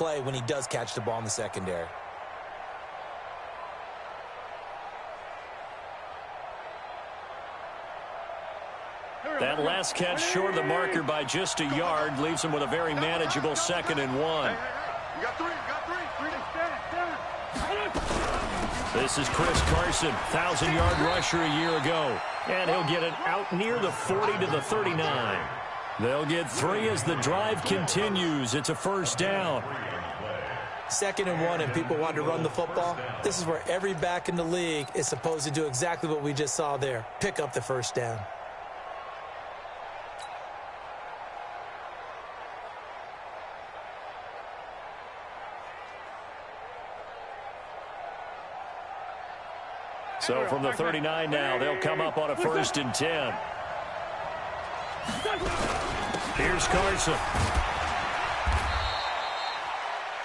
play when he does catch the ball in the secondary. That last catch short of the marker by just a yard leaves him with a very manageable 2nd and 1. You got three. This is Chris Carson, 1,000-yard rusher a year ago. And he'll get it out near the 40 to the 39. They'll get 3 as the drive continues. It's a 1st down. 2nd and 1 and people want to run the football. This is where every back in the league is supposed to do exactly what we just saw there. Pick up the 1st down. So from the 39 now, they'll come up on a 1st and 10. Here's Carson.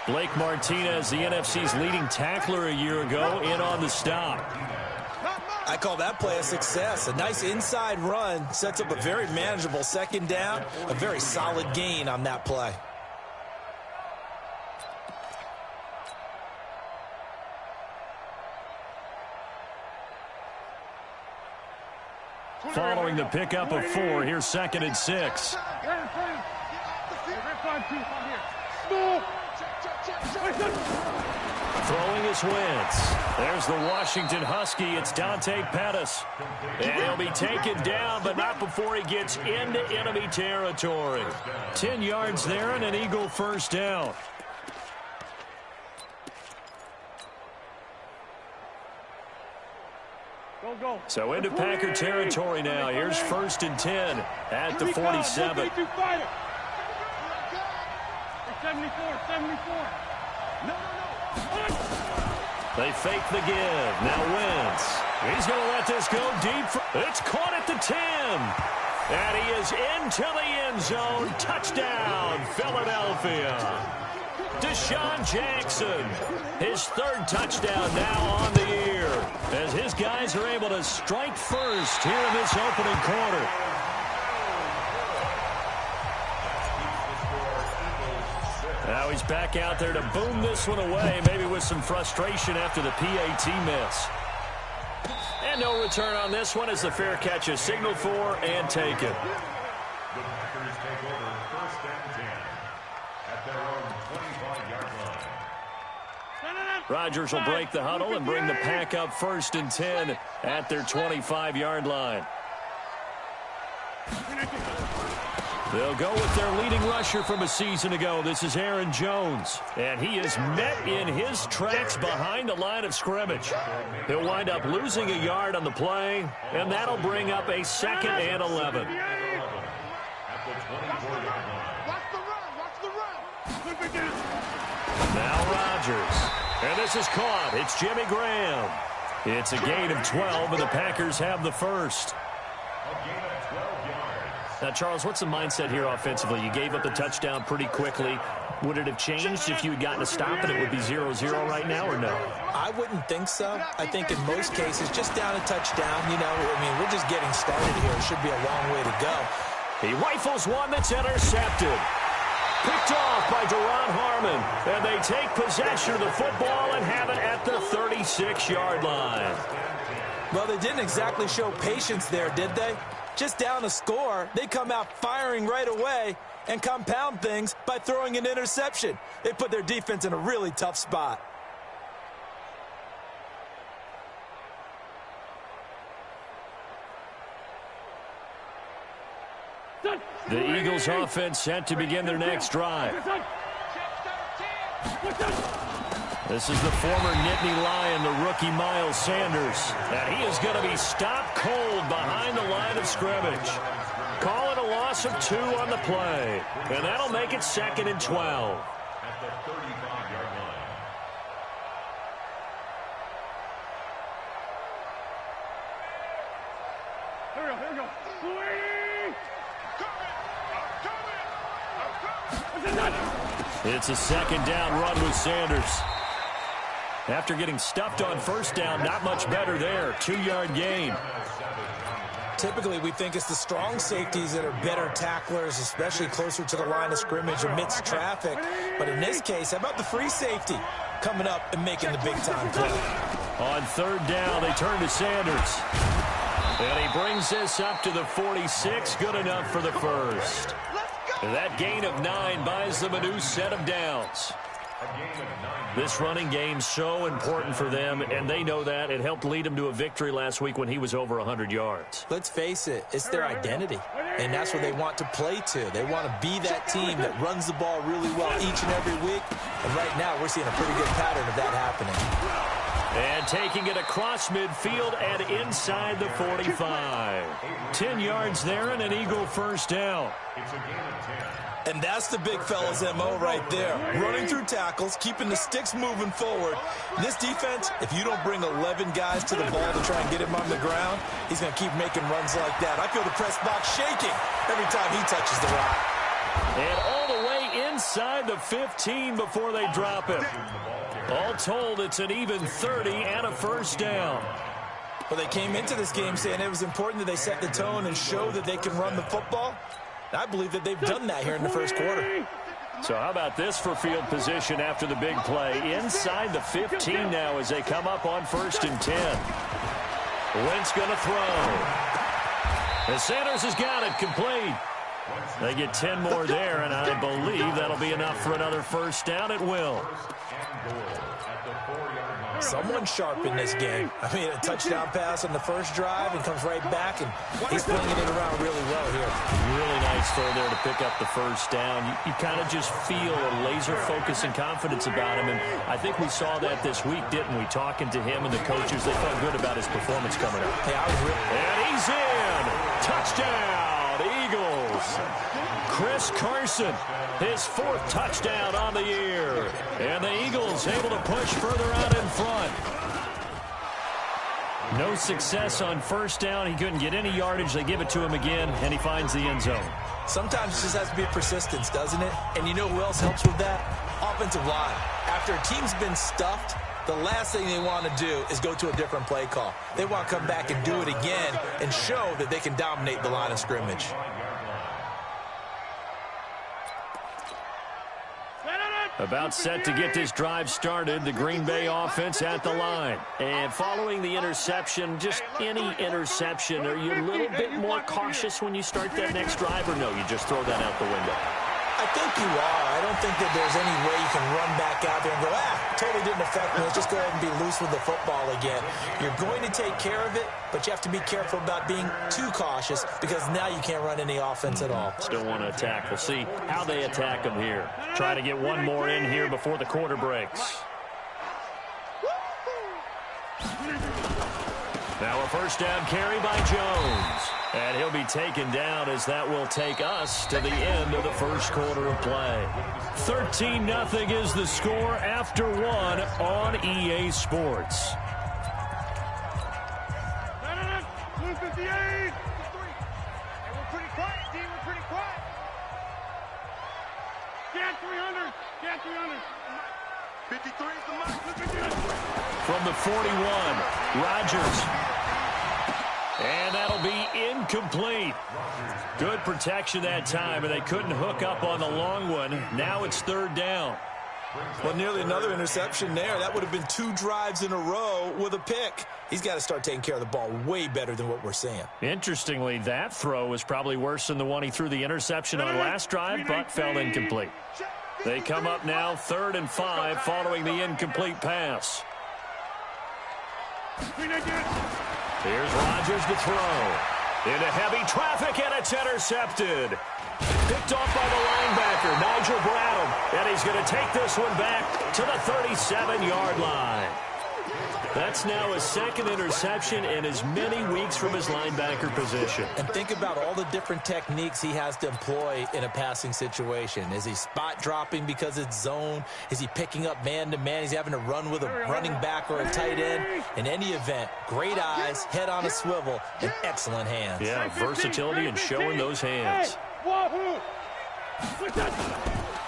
Blake Martinez, the NFC's leading tackler a year ago, in on the stop. I call that play a success. A nice inside run sets up a very manageable 2nd down, a very solid gain on that play. Following the pickup of 4, here's 2nd and 6. Throwing is Wentz. There's the Washington Husky. It's Dante Pettis. And he'll be taken down, but not before he gets into enemy territory. 10 yards there and an Eagle 1st down. So into Packer territory now. Here's 1st and 10 at the 47. 74. They fake the give. Now Wentz. He's going to let this go deep. It's caught at the 10. And he is into the end zone. Touchdown, Philadelphia. Deshaun Jackson, his 3rd touchdown now on the year, as his guys are able to strike first here in this opening quarter. Now he's back out there to boom this one away, maybe with some frustration after the PAT miss. And no return on this one as the fair catch is signaled for and taken. The Packers take over 1st and 10 at their own 25-yard line. Rodgers will break the huddle and bring the Pack up 1st and 10 at their 25-yard line. They'll go with their leading rusher from a season ago. This is Aaron Jones. And he is met in his tracks behind the line of scrimmage. He'll wind up losing a yard on the play, and that'll bring up a 2nd and 11. Now Rodgers. And this is caught. It's Jimmy Graham. It's a gain of 12, and the Packers have the 1st. Now, Charles, what's the mindset here offensively? You gave up the touchdown pretty quickly. Would it have changed if you had gotten a stop and it would be 0-0 right now, or no? I wouldn't think so. I think in most cases, just down a touchdown, you know, I mean, we're just getting started here. It should be a long way to go. He rifles one that's intercepted. Picked off by Deron Harmon. And they take possession of the football and have it at the 36-yard line. Well, they didn't exactly show patience there, did they? Just down a score, they come out firing right away and compound things by throwing an interception. They put their defense in a really tough spot. The Eagles offense set to begin their next drive. This is the former Nittany Lion, the rookie Miles Sanders. And he is going to be stopped cold behind the line of scrimmage. Call it a loss of 2 on the play. And that'll make it 2nd and 12. At the 35-yard line. Here we go. It's a 2nd down run with Sanders. After getting stuffed on 1st down, not much better there. 2-yard gain. Typically, we think it's the strong safeties that are better tacklers, especially closer to the line of scrimmage amidst traffic. But in this case, how about the free safety coming up and making the big-time play? On third down, they turn to Sanders. And he brings this up to the 46. Good enough for the first. That gain of 9 buys them a new set of downs. This running game so important for them, and they know that. It helped lead them to a victory last week when he was over 100 yards. Let's face it, it's their identity, and that's what they want to play to. They want to be that team that runs the ball really well each and every week, and right now we're seeing a pretty good pattern of that happening. And taking it across midfield and inside the 45. 10 yards there and an Eagle first down. It's a gain of 10. And that's the big fella's MO right there. Running through tackles, keeping the sticks moving forward. This defense, if you don't bring 11 guys to the ball to try and get him on the ground, he's going to keep making runs like that. I feel the press box shaking every time he touches the rock. And all the way inside the 15 before they drop him. All told, it's an even 30 and a first down. Well, they came into this game saying it was important that they set the tone and show that they can run the football. I believe that they've done that here in the first quarter. So how about this for field position after the big play? Inside the 15 now as they come up on 1st and 10. Wentz going to throw. And Sanders has got it complete. They get 10 more there, and I believe that'll be enough for another first down. It will. Someone sharp in this game. I mean, a touchdown pass on the first drive and comes right back, and he's flinging it around really well here. Really nice throw there to pick up the first down. You kind of just feel a laser focus and confidence about him, and I think we saw that this week, didn't we? Talking to him and the coaches, they felt good about his performance coming up. Yeah, and he's in. Touchdown, Eagles. Chris Carson, his 4th touchdown on the year. And the Eagles able to push further out in front. No success on first down. He couldn't get any yardage. They give it to him again, and he finds the end zone. Sometimes it just has to be a persistence, doesn't it? And you know who else helps with that? Offensive line. After a team's been stuffed, the last thing they want to do is go to a different play call. They want to come back and do it again and show that they can dominate the line of scrimmage. About set to get this drive started, the Green Bay offense at the line. And following the interception, just any interception, are you a little bit more cautious when you start that next drive, or no, you just throw that out the window? I think you are. I don't think that there's any way you can run back out there and go, totally didn't affect me. Let's just go ahead and be loose with the football again. You're going to take care of it, but you have to be careful about being too cautious because now you can't run any offense at all. Still want to attack. We'll see how they attack them here. Try to get one more in here before the quarter breaks. Now a first down carry by Jones. And he'll be taken down as that will take us to the end of the first quarter of play. 13-0 is the score after 1 on EA Sports. 258. We're pretty quiet, team. We're pretty quiet. Get 300. Get 300. 53 is the mark. Look at this. From the 41, Rodgers. And that'll be incomplete. Good protection that time, and they couldn't hook up on the long one. Now it's 3rd down. Well, nearly another interception there. That would have been 2 drives in a row with a pick. He's got to start taking care of the ball way better than what we're seeing. Interestingly, that throw was probably worse than the one he threw the interception on last drive, but fell incomplete. They come up now 3rd and 5 following the incomplete pass. Here's Rodgers to throw. Into heavy traffic, and it's intercepted. Picked off by the linebacker, Nigel Bradham. And he's going to take this one back to the 37-yard line. That's now his 2nd interception in as many weeks from his linebacker position. And think about all the different techniques he has to employ in a passing situation. Is he spot dropping because it's zone? Is he picking up man-to-man? He's having to run with a running back or a tight end. In any event, great eyes, head on a swivel, and excellent hands. Yeah, versatility and showing those hands.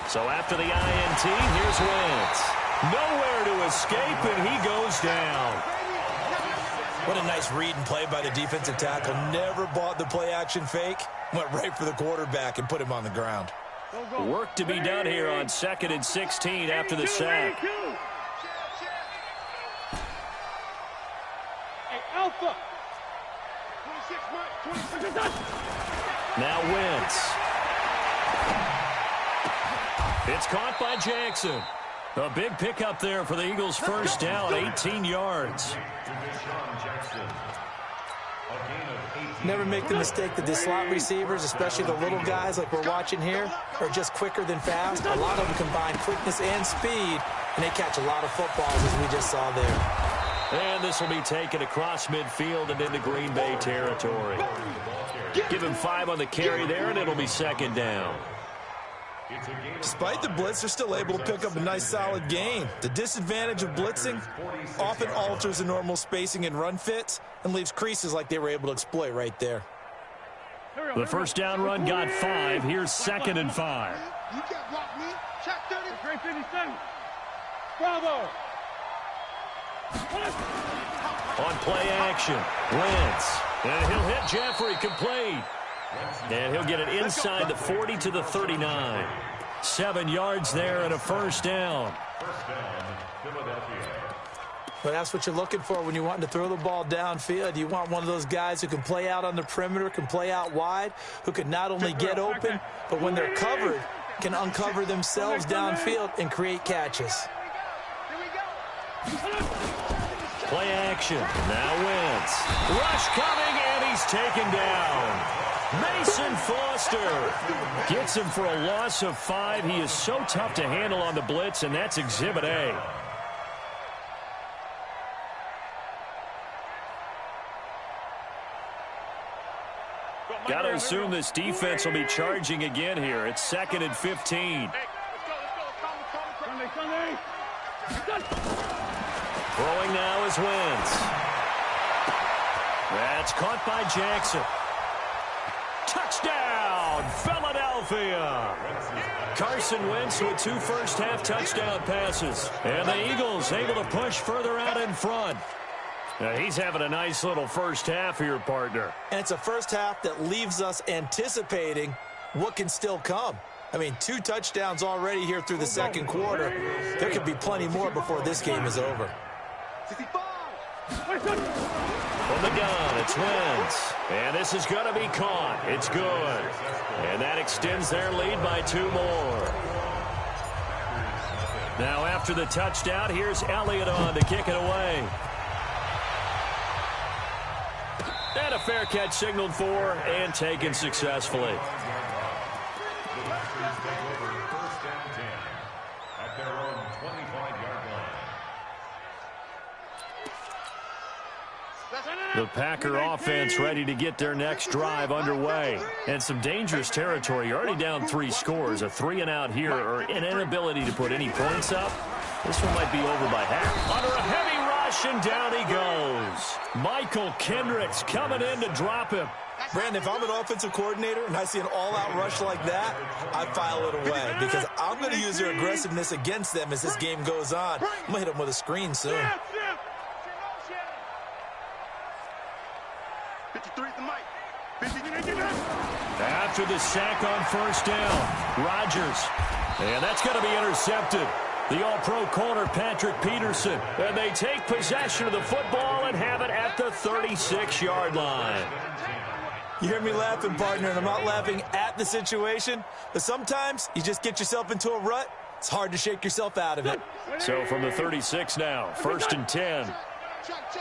So after the INT, here's Wentz. Nowhere to escape, and he goes down. What a nice read and play by the defensive tackle. Never bought the play-action fake. Went right for the quarterback and put him on the ground. Work to be done here on 2nd and 16 after the sack. Hey, Alpha. 26. Now Wentz. It's caught by Jackson. A big pickup there for the Eagles' first down, 18 yards. Never make the mistake that the slot receivers, especially the little guys like we're watching here, are just quicker than fast. A lot of them combine quickness and speed, and they catch a lot of footballs, as we just saw there. And this will be taken across midfield and into Green Bay territory. Give him 5 on the carry there, and it'll be 2nd down. Despite the blitz, they're still able to pick up a nice, solid gain. The disadvantage of blitzing often alters the normal spacing and run fits and leaves creases like they were able to exploit right there. The first down run got 5. Here's 2nd and 5. You can't block me. Check 30. 357. Bravo. On play action, Wentz. And he'll hit Jeffrey, complete. And he'll get it inside the 40 to the 39. 7 yards there and a first down. But that's what you're looking for when you want to throw the ball downfield. You want one of those guys who can play out on the perimeter, can play out wide, who can not only get open, but when they're covered, can uncover themselves downfield and create catches. Play action. Now Wentz. Rush coming, and he's taken down. Mason Foster gets him for a loss of 5. He is so tough to handle on the blitz, and that's Exhibit A. Got to assume this defense will be charging again here. It's 2nd and 15. Throwing now is Wentz. That's caught by Jackson. Touchdown, Philadelphia. Carson Wentz with 2 first-half touchdown passes. And the Eagles able to push further out in front. Now he's having a nice little first half here, partner. And it's a first half that leaves us anticipating what can still come. I mean, 2 touchdowns already here through the second quarter. There could be plenty more before this game is over. From the gun, it's Wentz. And this is going to be caught. It's good. And that extends their lead by 2 more. Now after the touchdown, here's Elliott on to kick it away. And a fair catch signaled for and taken successfully. The Packer offense ready to get their next drive underway. And some dangerous territory. You're already down 3 scores. A 3-and-out here or an inability to put any points up. This one might be over by half. Under a heavy rush, and down he goes. Michael Kendricks coming in to drop him. Brandon, if I'm an offensive coordinator and I see an all-out rush like that, I file it away because I'm going to use their aggressiveness against them as this game goes on. I'm going to hit them with a screen soon. 53's the mic. 53. After the sack on first down, Rodgers. And that's going to be intercepted. The all-pro corner, Patrick Peterson. And they take possession of the football and have it at the 36-yard line. You hear me laughing, partner, and I'm not laughing at the situation, but sometimes you just get yourself into a rut. It's hard to shake yourself out of it. So from the 36 now, 1st and 10. Check.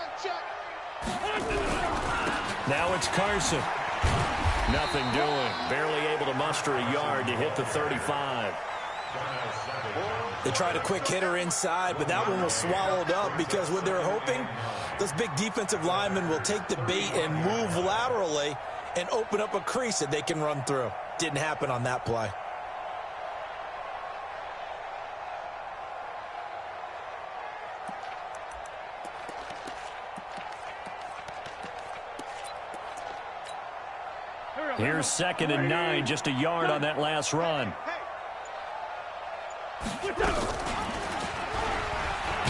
Now it's Carson. Nothing doing. Barely able to muster a yard to hit the 35. They tried a quick hitter inside, but that one was swallowed up because what they're hoping, those big defensive linemen will take the bait and move laterally and open up a crease that they can run through. Didn't happen on that play. Here's 2nd and 9, just a yard on that last run.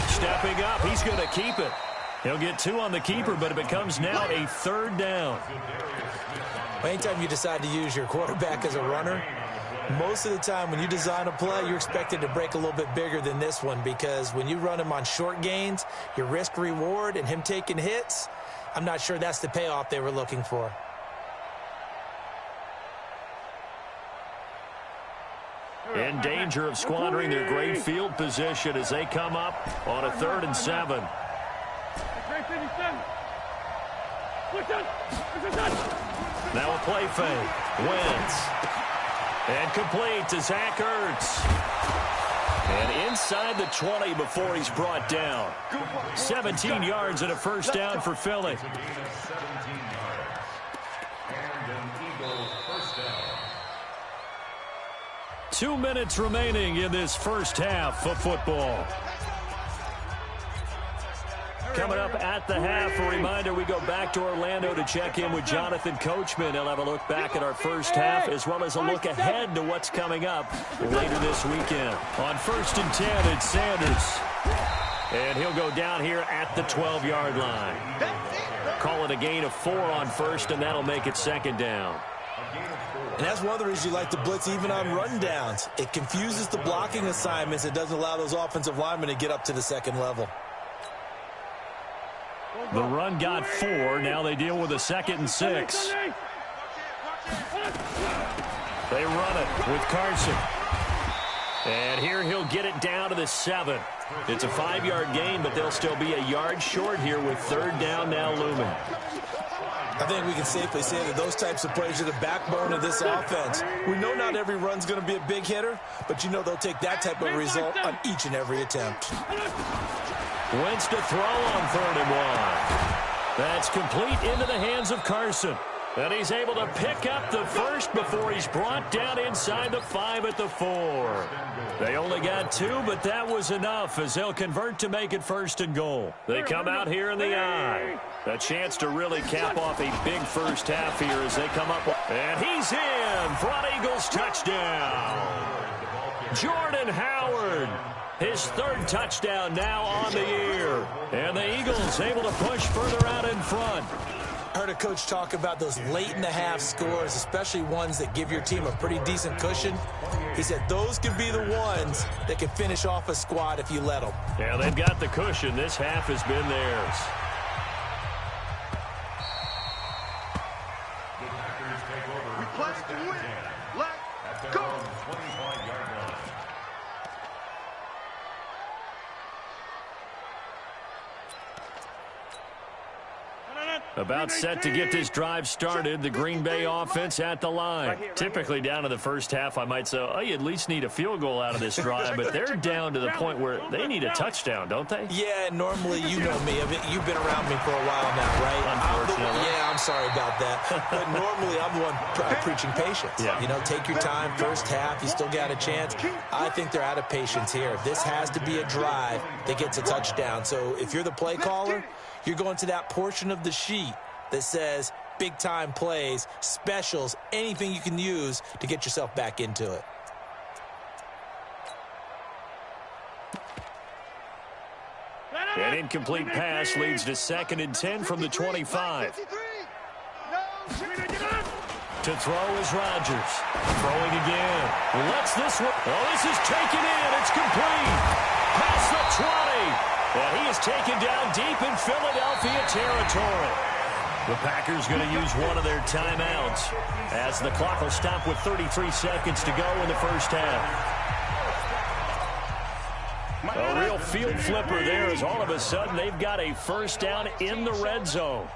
Stepping up, he's going to keep it. He'll get 2 on the keeper, but it becomes now a 3rd down. Anytime you decide to use your quarterback as a runner, most of the time when you design a play, you're expected to break a little bit bigger than this one, because when you run him on short gains, your risk-reward and him taking hits, I'm not sure that's the payoff they were looking for. In danger of squandering their great field position as they come up on a 3rd and 7. Now a play fake. Wentz. And complete to Zach Ertz. And inside the 20 before he's brought down. 17 yards and a 1st down for Philly. 2 minutes remaining in this first half of football. Coming up at the half, a reminder, we go back to Orlando to check in with Jonathan Coachman. He'll have a look back at our first half as well as a look ahead to what's coming up later this weekend. On 1st and 10, it's Sanders. And he'll go down here at the 12-yard line. Call it a gain of 4 on 1st, and that'll make it 2nd down. And that's one of the reasons you like to blitz even on run downs. It confuses the blocking assignments. It doesn't allow those offensive linemen to get up to the 2nd level. The run got 4. Now they deal with a 2nd and 6. They run it with Carson. And here he'll get it down to the 7. It's a 5-yard gain, but they'll still be a yard short here with 3rd down now looming. I think we can safely say that those types of plays are the backbone of this offense. We know not every run's going to be a big hitter, but you know they'll take that type of result on each and every attempt. Wentz to throw on 3rd and 1. That's complete into the hands of Carson. And he's able to pick up the 1st before he's brought down inside the 5 at the 4. They only got 2, but that was enough as they'll convert to make it 1st and goal. They come out here in the I. A chance to really cap off a big first half here as they come up. And he's in for an Eagles touchdown. Jordan Howard. His 3rd touchdown now on the year. And the Eagles able to push further out in front. I heard a coach talk about those late-in-the-half scores, especially ones that give your team a pretty decent cushion. He said those could be the ones that can finish off a squad if you let them. Yeah, they've got the cushion. This half has been theirs. We play to win. Let's go. About set to get this drive started. The Green Bay offense at the line. Typically down to the first half, I might say, oh, you at least need a field goal out of this drive, but they're down to the point where they need a touchdown, don't they? Yeah, normally, you know me. You've been around me for a while now, right? Unfortunately. I'm sorry about that. But normally, I'm the one preaching patience. Yeah. You know, take your time. First half, you still got a chance. I think they're out of patience here. This has to be a drive that gets a touchdown. So if you're the play caller, you're going to that portion of the sheet that says big-time plays, specials, anything you can use to get yourself back into it. An incomplete pass leads to 2nd and 10 from the 25. To throw is Rodgers. Throwing again. Lets this one. Oh, this is taken in. It's complete. Past the 20. And he is taken down deep in Philadelphia territory. The Packers going to use one of their timeouts as the clock will stop with 33 seconds to go in the first half. A real field flipper there as all of a sudden they've got a 1st down in the red zone.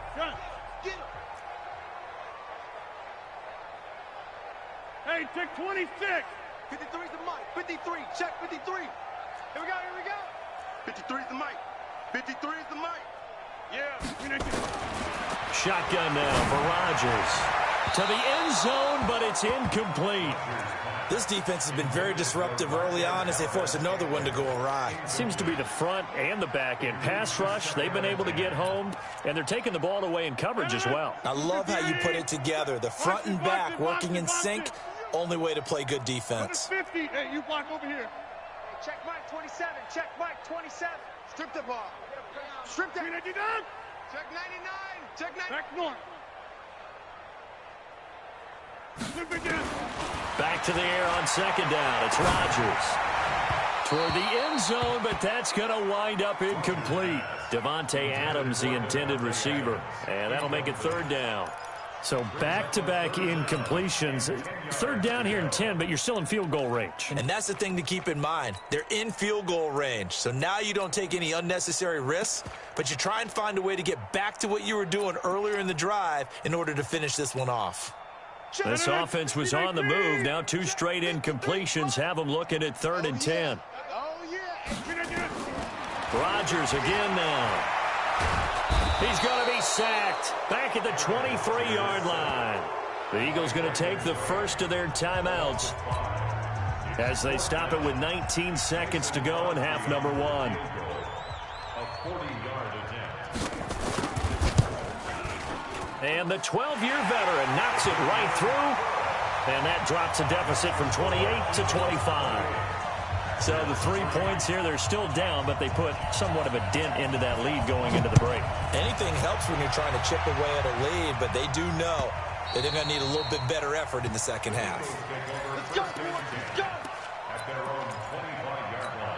Hey, check 26. 53 is the mic. 53. Check 53. Here we go. 53 is the mic. 53 is the mic. Yeah. Shotgun now for Rodgers. To the end zone, but it's incomplete. This defense has been very disruptive early on as they force another one to go awry. Seems to be the front and the back end. Pass rush, they've been able to get home, and they're taking the ball away in coverage as well. I love how you put it together. The front and back working in sync, only way to play good defense. 50. Hey, you block over here. Check Mike 27. Check Mike 27. Strip the ball. Strip that. Check 99. Check 99. Back north. Back to the air on second down. It's Rodgers. Toward the end zone, but that's going to wind up incomplete. Devontae Adams, the intended receiver. And that'll make it third down. So back-to-back incompletions. Third down here in 10, but you're still in field goal range. And that's the thing to keep in mind. They're in field goal range. So now you don't take any unnecessary risks, but you try and find a way to get back to what you were doing earlier in the drive in order to finish this one off. This offense was on the move. Now 2 straight incompletions have them looking at 3rd and 10. Rodgers again now. He's going to be sacked back at the 23-yard line. The Eagles going to take the first of their timeouts as they stop it with 19 seconds to go in half number 1. A 40-yard attempt. And the 12-year veteran knocks it right through. And that drops a deficit from 28 to 25. So the 3 points here, they're still down, but they put somewhat of a dent into that lead going into the break. Anything helps when you're trying to chip away at a lead, but they do know that they're going to need a little bit better effort in the second half. Let's go, let's go. At their own 25-yard line.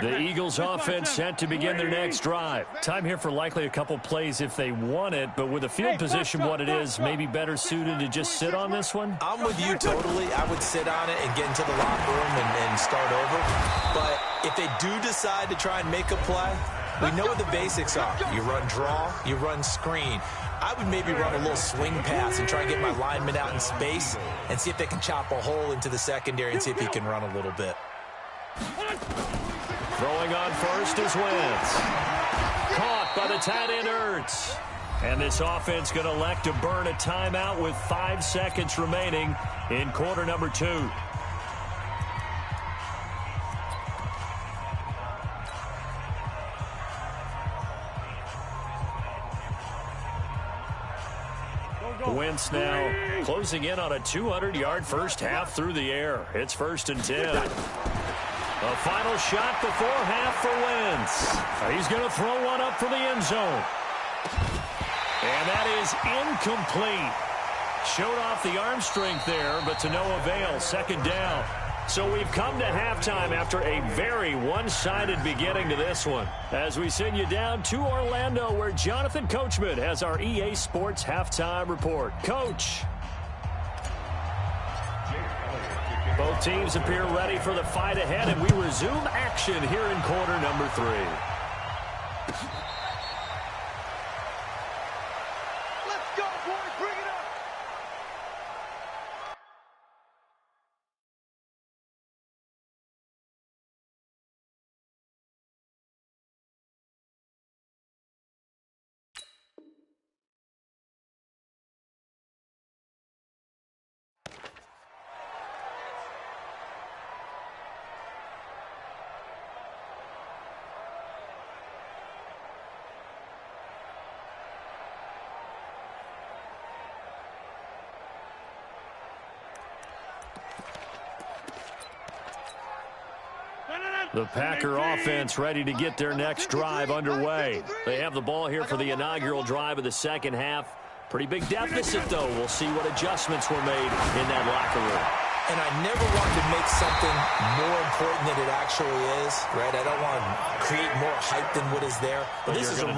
The Eagles offense set to begin their next drive. Time here for likely a couple plays if they want it, but with the field position what it is, maybe better suited to just sit on this one? I'm with you totally. I would sit on it and get into the locker room and start over. But if they do decide to try and make a play, we know what the basics are. You run draw, you run screen. I would maybe run a little swing pass and try and get my lineman out in space and see if they can chop a hole into the secondary and see if he can run a little bit. Throwing on first is Wentz. Caught by the tight end Ertz. And this offense going to elect to burn a timeout with 5 seconds remaining in quarter number 2. Wentz now closing in on a 200-yard first half through the air. It's 1st and 10. A final shot before half for Wentz. He's going to throw one up for the end zone. And that is incomplete. Showed off the arm strength there, but to no avail. Second down. So we've come to halftime after a very one-sided beginning to this one. As we send you down to Orlando, where Jonathan Coachman has our EA Sports halftime report. Coach. Both teams appear ready for the fight ahead, and we resume action here in quarter number 3. Let's go, boys. Bring it up. The Packer offense ready to get their next drive underway. They have the ball here for the inaugural drive of the second half. Pretty big deficit, though. We'll see what adjustments were made in that locker room. And I never wanted to make something more important than it actually is, right? I don't want to create more hype than what is there. But this is I'm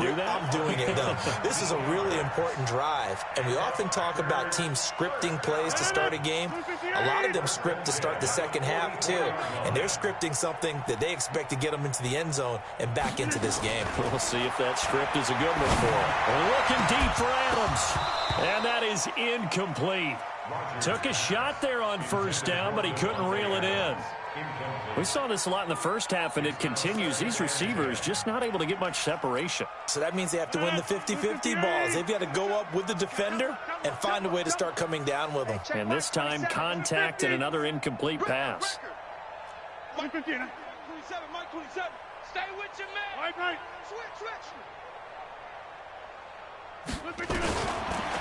doing it, though. This is a really important drive. And we often talk about teams scripting plays to start a game. A lot of them script to start the second half, too. And they're scripting something that they expect to get them into the end zone and back into this game. We'll see if that script is a good one for them. Looking deep for Adams. And that is incomplete. Took a shot there on first down, but he couldn't reel it in. We saw this a lot in the first half, and it continues. These receivers just not able to get much separation. So that means they have to win the 50-50 balls. They've got to go up with the defender and find a way to start coming down with them. And this time, contact and another incomplete pass. Mike 27, Mike 27. Stay with your man. Right. Switch.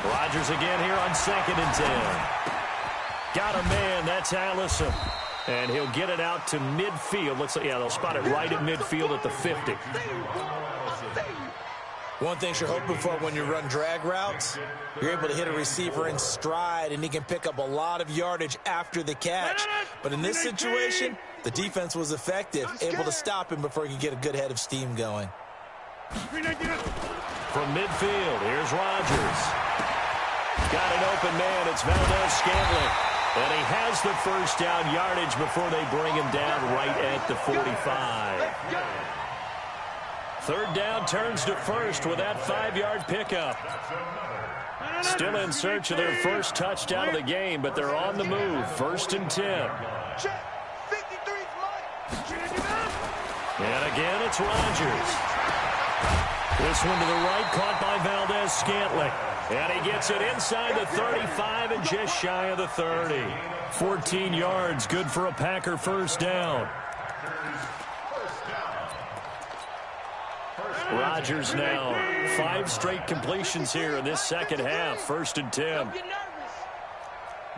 Rodgers again here on 2nd and 10. Got a man. That's Allison. And he'll get it out to midfield. Looks like, yeah, they'll spot it right at midfield at the 50. One thing you're hoping for when you run drag routes, you're able to hit a receiver in stride, and he can pick up a lot of yardage after the catch. But in this situation, the defense was effective, able to stop him before he could get a good head of steam going. From midfield, here's Rodgers. Got an open man. It's Valdez-Scantling. And he has the first down yardage before they bring him down right at the 45. 3rd down turns to first with that 5-yard pickup. Still in search of their first touchdown of the game, but they're on the move. 1st and 10. And again, it's Rodgers. This one to the right, caught by Valdez-Scantling. And he gets it inside the 35 and just shy of the 30. 14 yards, good for a Packer first down. Rodgers now 5 straight completions here in this second half. 1st and 10.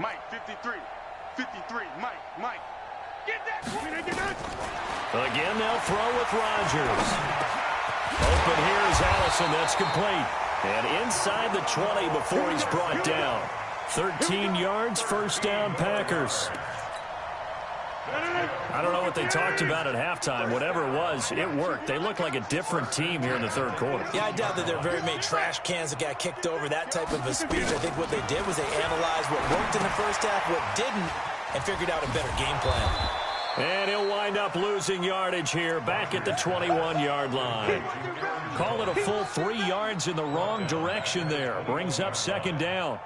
Mike, 53. 53. Mike. Get that. Again, they'll throw with Rodgers. Open here is Allison. That's complete. And inside the 20 before he's brought down. 13 yards, first down, Packers. I don't know what they talked about at halftime. Whatever it was, it worked. They look like a different team here in the 3rd quarter. Yeah, I doubt that there are very many trash cans that got kicked over, that type of a speech. I think what they did was they analyzed what worked in the first half, what didn't, and figured out a better game plan. And he'll wind up losing yardage here, back at the 21-yard line. Call it a full 3 yards in the wrong direction there. Brings up 2nd down.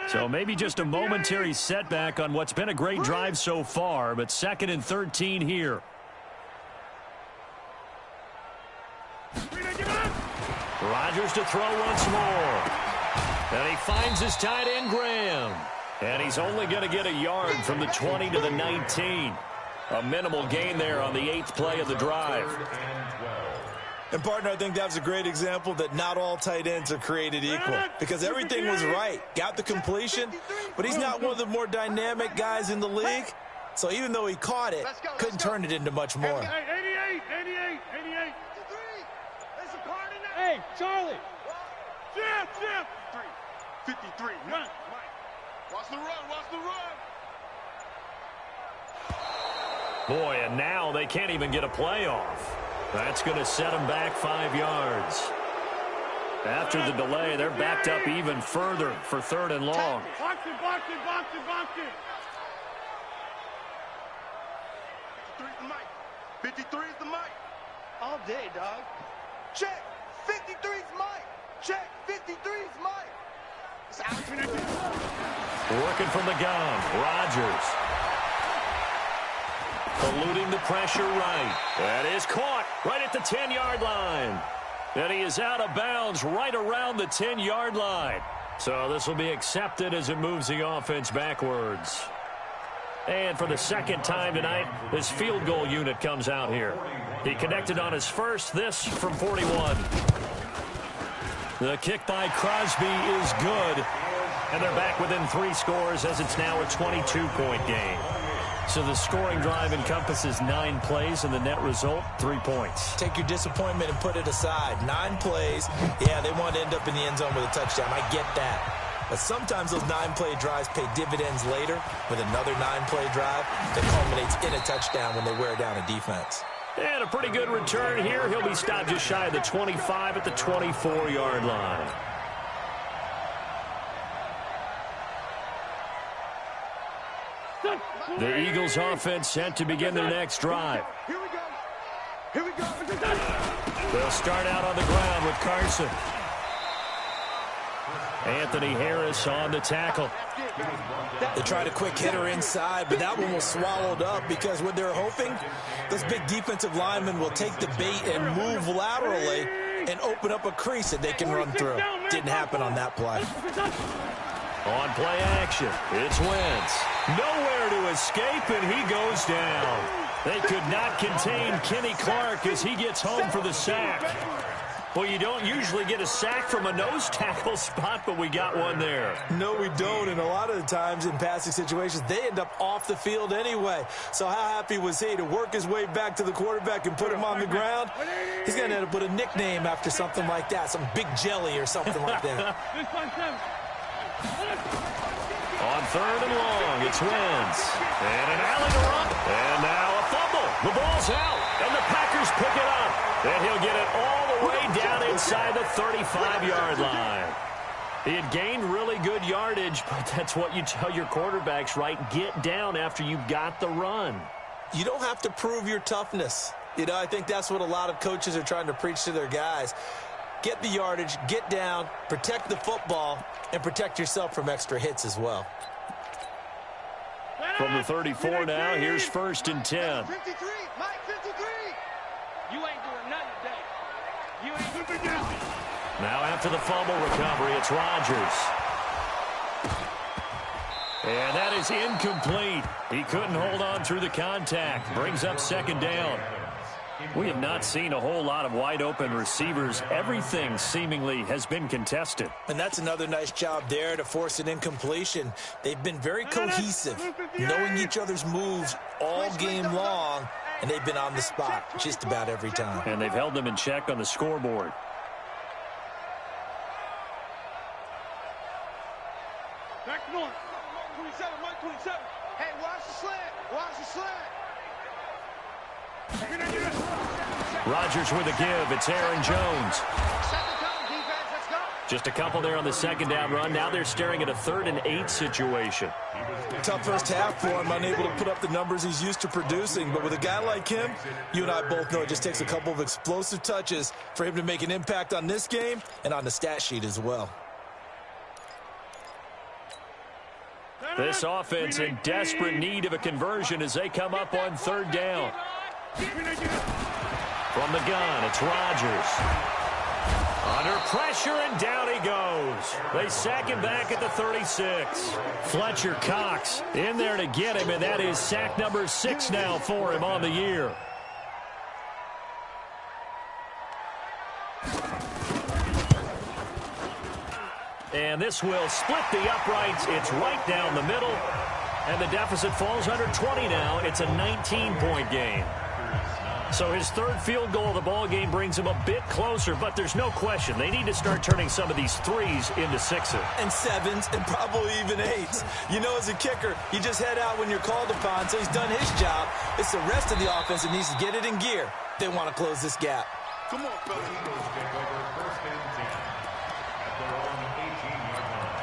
So maybe just a momentary setback on what's been a great drive so far, but 2nd and 13 here. Rodgers to throw once more. And he finds his tight end, Graham. And he's only going to get a yard from the 20 to the 19. A minimal gain there on the 8th play of the drive. And, partner, I think that was a great example that not all tight ends are created equal, because everything was right. Got the completion, but he's not one of the more dynamic guys in the league. So even though he caught it, couldn't turn it into much more. 88. Hey, Charlie. Jim. 53. Mike. Watch the run. Boy, and now they can't even get a play off. That's going to set them back 5 yards. After the delay, they're backed up even further for 3rd and long. Box it. 53's the mic. All day, dog. Check. 53's Mike. Check. 53's Mike. It's out. Working from the gun. Rodgers. Eluding the pressure right. That is caught right at the 10-yard line. And he is out of bounds right around the 10-yard line. So this will be accepted as it moves the offense backwards. And for the 2nd time tonight, this field goal unit comes out here. He connected on his first, this from 41. The kick by Crosby is good. And they're back within 3 scores as it's now a 22-point game. So the scoring drive encompasses 9 plays, and the net result, 3 points. Take your disappointment and put it aside. 9 plays. Yeah, they want to end up in the end zone with a touchdown. I get that. But sometimes those 9-play drives pay dividends later with another 9-play drive that culminates in a touchdown when they wear down a defense. And a pretty good return here. He'll be stopped just shy of the 25 at the 24-yard line. The Eagles offense set to begin their next drive. Here we go. They'll start out on the ground with Carson. Anthony Harris on the tackle. They tried a quick hitter inside, but that one was swallowed up because what they're hoping, those big defensive linemen will take the bait and move laterally and open up a crease that they can run through. Didn't happen on that play. On play action, it's Wentz. Nowhere to escape, and he goes down. They could not contain Kenny Clark as he gets home for the sack. Well, you don't usually get a sack from a nose tackle spot, but we got one there. No, we don't, and a lot of the times in passing situations, they end up off the field anyway. So how happy was he to work his way back to the quarterback and put him on the ground? He's going to end up with a nickname after something like that, some Big Jelly or something like that. On third and long, it's Wentz. And an alley to run. And now a fumble. The ball's out, and the Packers pick it up. And he'll get it all the way down inside the 35-yard line. He had gained really good yardage, but that's what you tell your quarterbacks, right? Get down after you got the run. You don't have to prove your toughness. You know, I think that's what a lot of coaches are trying to preach to their guys. Get the yardage, get down, protect the football, and protect yourself from extra hits as well. From the 34 now, here's 1st and 10. 53, Mike, 53. You ain't doing nothing today. You ain't doing nothing. Now after the fumble recovery, it's Rodgers. And that is incomplete. He couldn't hold on through the contact. Brings up 2nd down. We have not seen a whole lot of wide-open receivers. Everything seemingly has been contested. And that's another nice job there to force an incompletion. They've been very cohesive, knowing each other's moves all game long, and they've been on the spot just about every time. And they've held them in check on the scoreboard. Back north. 27, Mike, 27. Hey, watch the slant. Watch the slant. Rodgers with a give. It's Aaron Jones. Second down, defense. Let's go. Just a couple there on the 2nd down run. Now they're staring at a 3rd and 8 situation. Tough first half for him, unable to put up the numbers he's used to producing. But with a guy like him, you and I both know it just takes a couple of explosive touches for him to make an impact on this game and on the stat sheet as well. This offense in desperate need of a conversion as they come up on 3rd down. From the gun, it's Rodgers. Under pressure, and down he goes. They sack him back at the 36. Fletcher Cox in there to get him, and that is sack number 6 now for him on the year. And this will split the uprights. It's right down the middle. And the deficit falls under 20 now. It's a 19-point game. So his 3rd field goal of the ball game brings him a bit closer, but there's no question they need to start turning some of these 3s into 6s. And 7s and probably even 8s. You know, as a kicker, you just head out when you're called upon, so he's done his job. It's the rest of the offense that needs to get it in gear. They want to close this gap. Come on, fellas. Eagles take over 1st and 10 at their own 18-yard line.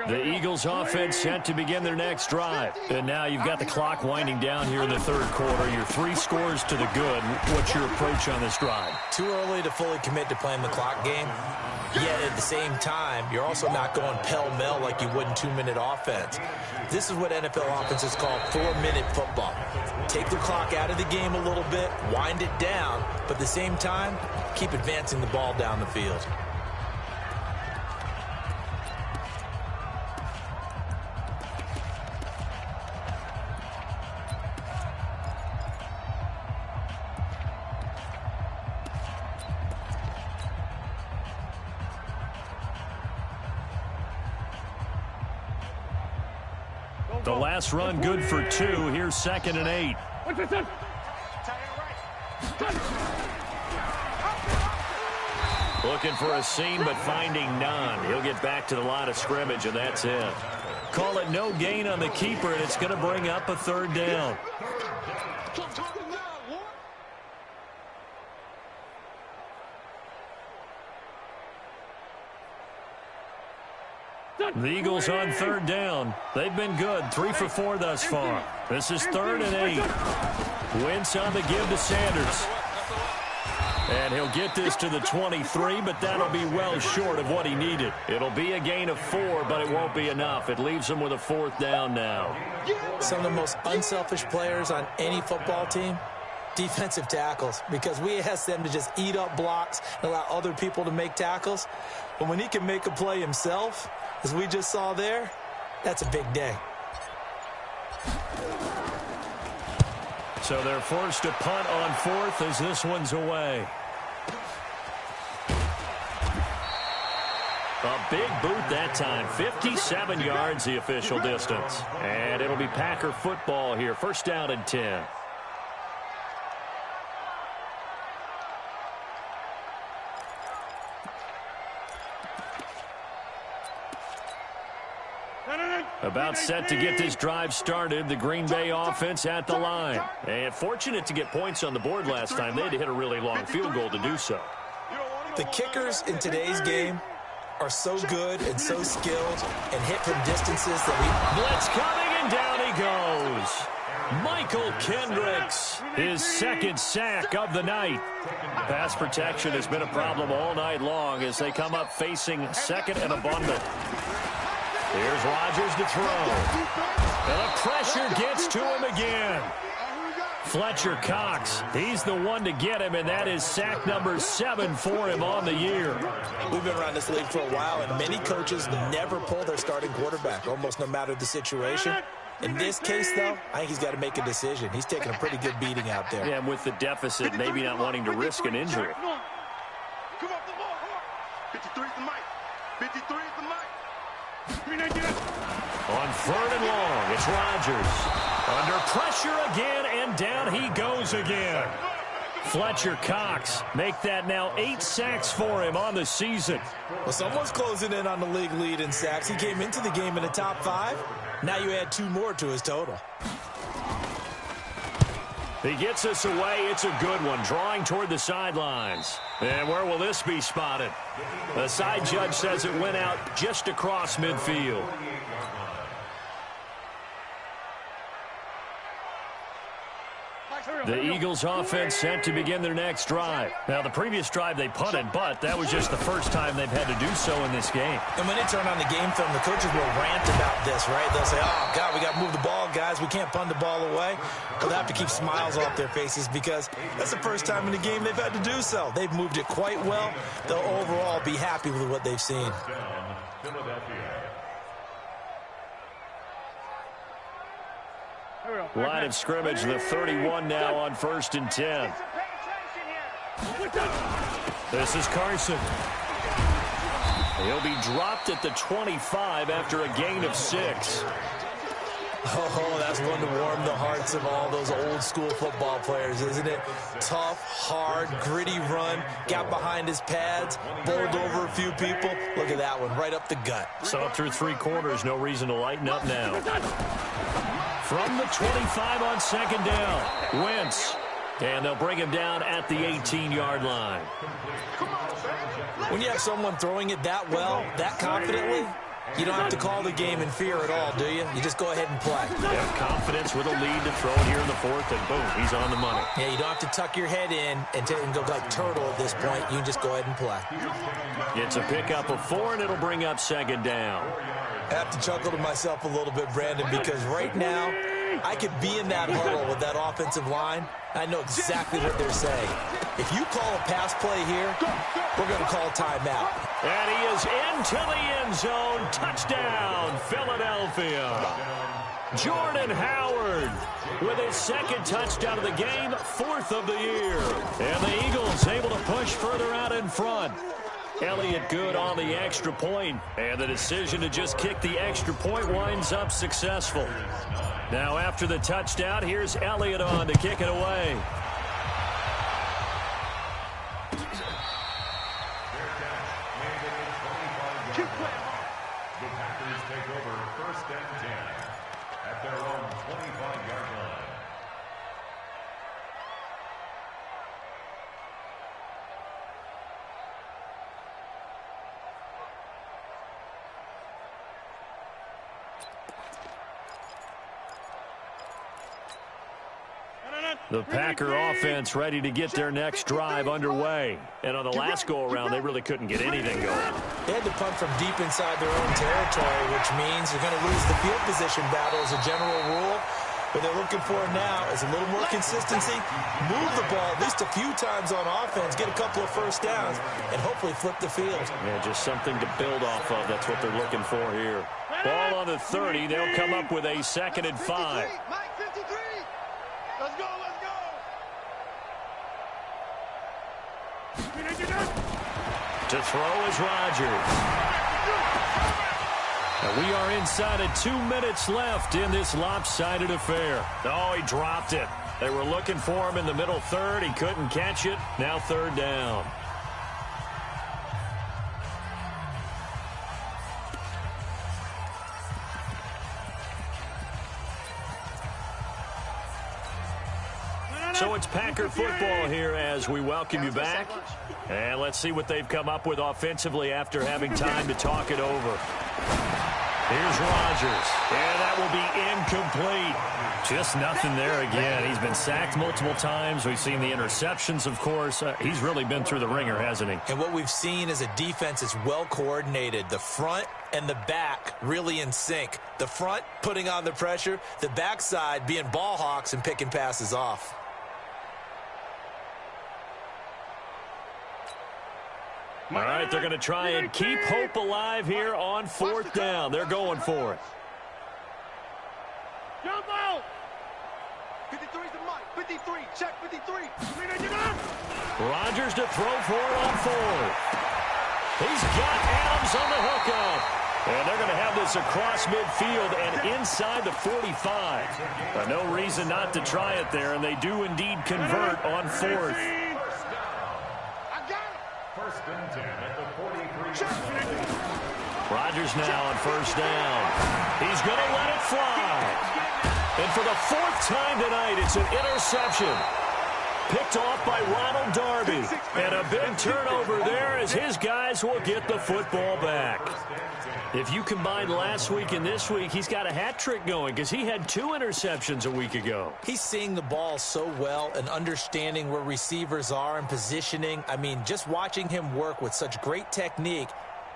The Eagles offense set to begin their next drive. And now you've got the clock winding down here in the 3rd quarter. Your 3 scores to the good. What's your approach on this drive? Too early to fully commit to playing the clock game. Yet at the same time, you're also not going pell-mell like you would in 2-minute offense. This is what NFL offenses call 4-minute football. Take the clock out of the game a little bit, wind it down, but at the same time, keep advancing the ball down the field. The last run good for 2. Here's 2nd and 8. Looking for a seam, but finding none. He'll get back to the line of scrimmage, and that's it. Call it no gain on the keeper, and it's going to bring up a 3rd down. The Eagles on 3rd down. They've been good. 3 for 4 thus far. This is 3rd and 8. Wentz on the give to Sanders. And he'll get this to the 23, but that'll be well short of what he needed. It'll be a gain of 4, but it won't be enough. It leaves him with a 4th down now. Some of the most unselfish players on any football team, defensive tackles, because we ask them to just eat up blocks and allow other people to make tackles. But when he can make a play himself, as we just saw there, that's a big day. So they're forced to punt on 4th as this one's away. A big boot that time. 57 yards the official distance. And it'll be Packer football here. 1st down and 10. About set to get this drive started. The Green Bay offense at the line. And fortunate to get points on the board last time. They had to hit a really long field goal to do so. The kickers in today's game are so good and so skilled and hit from distances that Blitz coming, and down he goes. Michael Kendricks, his 2nd sack of the night. Pass protection has been a problem all night long as they come up facing 2nd and abundant. Here's Rodgers to throw. And the pressure gets to him again. Fletcher Cox, he's the one to get him, and that is sack number 7 for him on the year. We've been around this league for a while, and many coaches never pull their starting quarterback, almost no matter the situation. In this case, though, I think he's got to make a decision. He's taking a pretty good beating out there. Yeah, and with the deficit, maybe not wanting to risk an injury. Come off the ball. 53 is the mic. 53 is the mic. On 3rd and long, it's Rodgers. Under pressure again, and down he goes again. Fletcher Cox make that now 8 sacks for him on the season. Well, someone's closing in on the league lead in sacks. He came into the game in the top 5. Now you add 2 more to his total. He gets us away. It's a good one, drawing toward the sidelines. And where will this be spotted? The side judge says it went out just across midfield. The Eagles offense set to begin their next drive. Now, the previous drive they punted, but that was just the first time they've had to do so in this game. And when they turn on the game film, the coaches will rant about this, right? They'll say, oh, God, we got to move the ball, guys. We can't punt the ball away. They'll have to keep smiles off their faces because that's the first time in the game they've had to do so. They've moved it quite well. They'll overall be happy with what they've seen. Line of scrimmage, the 31 now on 1st and 10. This is Carson. He'll be dropped at the 25 after a gain of 6. Oh, that's going to warm the hearts of all those old school football players, isn't it? Tough, hard, gritty run, got behind his pads, bowled over a few people. Look at that one, right up the gut. So through 3 quarters, no reason to lighten up now. From the 25 on 2nd down, Wentz. And they'll bring him down at the 18-yard line. When you have someone throwing it that well, that confidently, you don't have to call the game in fear at all, do you? You just go ahead and play. They have confidence with a lead to throw it here in the 4th, and boom, he's on the money. Yeah, you don't have to tuck your head in and go like turtle at this point. You can just go ahead and play. It's a pickup of 4, and it'll bring up 2nd down. I have to chuckle to myself a little bit, Brandon, because right now, I could be in that huddle with that offensive line. I know exactly what they're saying. If you call a pass play here, we're going to call timeout. And he is into the end zone. Touchdown, Philadelphia. Jordan Howard with his 2nd touchdown of the game, 4th of the year. And the Eagles able to push further out in front. Elliott good on the extra point, and the decision to just kick the extra point winds up successful. Now after the touchdown, here's Elliott on to kick it away. The Packers take over 1st and 10 at their own 25-yard line. The Packer offense ready to get their next drive underway. And on the last go-around, they really couldn't get anything going. They had to punt from deep inside their own territory, which means they're going to lose the field position battle as a general rule. What they're looking for now is a little more consistency, move the ball at least a few times on offense, get a couple of first downs, and hopefully flip the field. Yeah, just something to build off of. That's what they're looking for here. Ball on the 30. They'll come up with a 2nd and 5. Mike, 53. Let's go, let's go. To throw is Rodgers. And we are inside of 2 minutes left in this lopsided affair. Oh, he dropped it. They were looking for him in the middle third. He couldn't catch it. Now 3rd down. So it's Packer football here as we welcome you back. And let's see what they've come up with offensively after having time to talk it over. Here's Rodgers. And that will be incomplete. Just nothing there again. He's been sacked multiple times. We've seen the interceptions, of course. He's really been through the ringer, hasn't he? And what we've seen is a defense is well coordinated. The front and the back really in sync. The front putting on the pressure. The backside being ball hawks and picking passes off. All right, they're going to try and keep hope alive here on 4th down. They're going for it. Jump out. 53 is the mic. 53. Check 53. Rodgers to throw for it on 4th. He's got Adams on the hookup. And they're going to have this across midfield and inside the 45. No reason not to try it there, and they do indeed convert on 4th. First and 10 at the 43. Rodgers now on 1st down. He's going to let it fly. And for the 4th time tonight, it's an interception. Picked off by Ronald Darby. And a big turnover there as his guys will get the football back. If you combine last week and this week, he's got a hat trick going because he had 2 interceptions a week ago. He's seeing the ball so well and understanding where receivers are and positioning. I mean, just watching him work with such great technique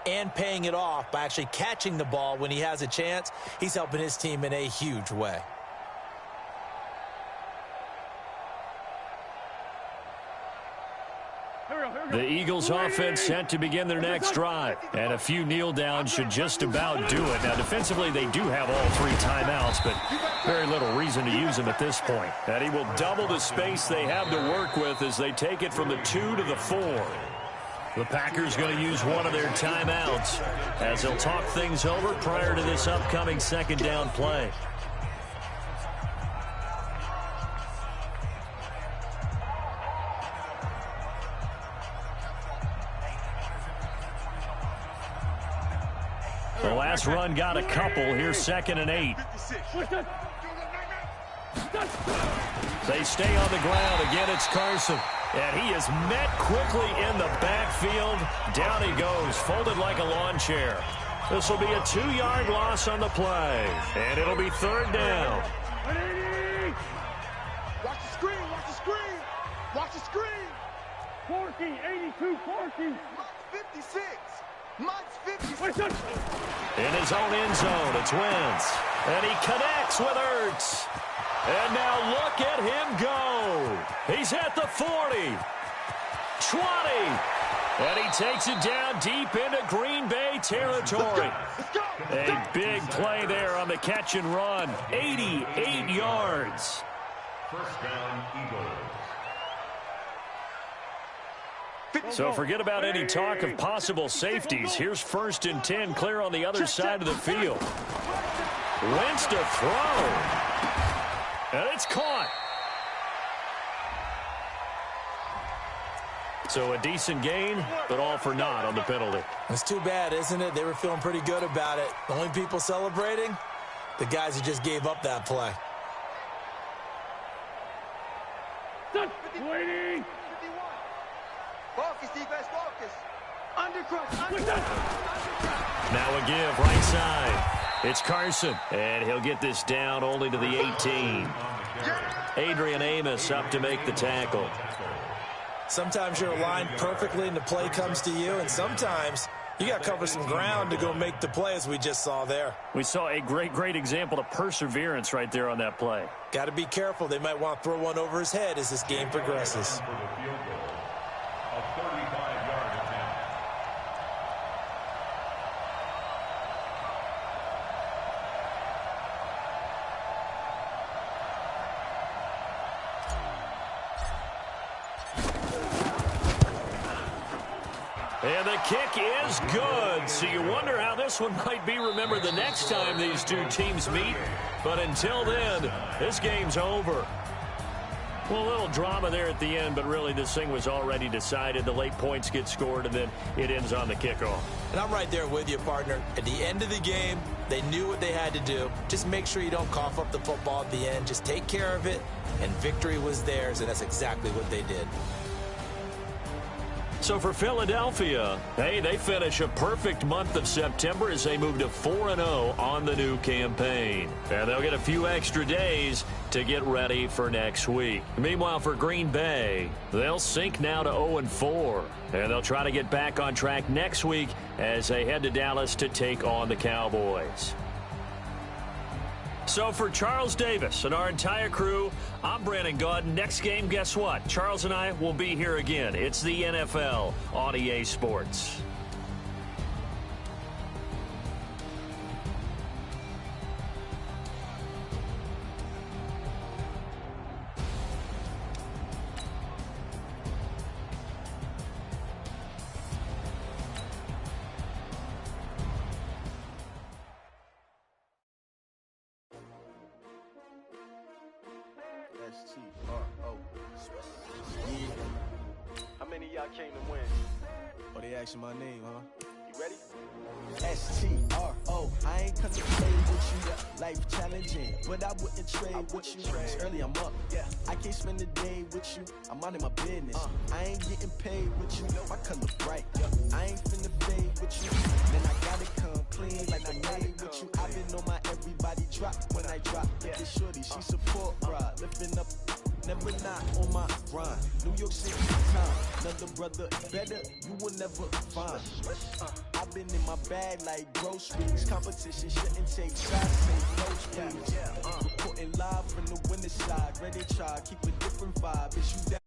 and paying it off by actually catching the ball when he has a chance, he's helping his team in a huge way. The Eagles offense set to begin their next drive. And a few kneel downs should just about do it. Now, defensively, they do have all 3 timeouts, but very little reason to use them at this point. And he will double the space they have to work with as they take it from the 2 to the 4. The Packers going to use one of their timeouts as they'll talk things over prior to this upcoming 2nd down play. The last run got a couple. Here's 2nd and 8. They stay on the ground. Again, it's Carson. And he is met quickly in the backfield. Down he goes, folded like a lawn chair. This will be a 2-yard loss on the play. And it'll be 3rd down. Watch the screen, watch the screen. Watch the screen. Corky, 82, Corky. Mike's 56. Mike's 56. In his own end zone, it's Wentz. And he connects with Ertz. And now look at him go. He's at the 40. 20. And he takes it down deep into Green Bay territory. A big play there on the catch and run. 88 yards. First down, Eagles. So forget about any talk of possible safeties. Here's 1st and 10 clear on the other side of the field. Wentz to throw. And it's caught. So a decent gain, but all for naught on the penalty. It's too bad, isn't it? They were feeling pretty good about it. The only people celebrating, the guys who just gave up that play. Waiting. 51. Focus, defense, focus. Undercrush. Now a give, right side. It's Carson, and he'll get this down only to the 18. Adrian Amos up to make the tackle. Sometimes you're aligned perfectly and the play comes to you, and sometimes you got to cover some ground to go make the play, as we just saw there. We saw a great example of perseverance right there on that play. Got to be careful. They might want to throw one over his head as this game progresses. And the kick is good. So you wonder how this one might be remembered the next time these two teams meet. But until then, this game's over. Well, a little drama there at the end, but really this thing was already decided. The late points get scored, and then it ends on the kickoff. And I'm right there with you, partner. At the end of the game, they knew what they had to do. Just make sure you don't cough up the football at the end. Just take care of it, and victory was theirs, and that's exactly what they did. So for Philadelphia, hey, they finish a perfect month of September as they move to 4-0 on the new campaign. And they'll get a few extra days to get ready for next week. Meanwhile, for Green Bay, they'll sink now to 0-4. And they'll try to get back on track next week as they head to Dallas to take on the Cowboys. So for Charles Davis and our entire crew, I'm Brandon Gaudin. Next game, guess what? Charles and I will be here again. It's the NFL on EA Sports. S-T-R-O. Yeah. How many of y'all came to win? Oh, they asking my name, huh? You ready? S-T-R-O. I ain't come to play with you. Life challenging, but I wouldn't trade with you. It's early, I'm up. Yeah. I can't spend the day with you. I'm minding my business. I ain't getting paid with you. My color bright. I ain't finna fade with you. Then I gotta come clean like I made with you. I've been on my everybody drop when I drop. Look at shorty, she support ride. Lifting up. Never not on my grind. New York City time. Another brother better, you will never find. I've been in my bag like groceries. Competition shouldn't take shots, take notes, please. Reporting live from the winter side. Ready try, keep a different vibe. It's you that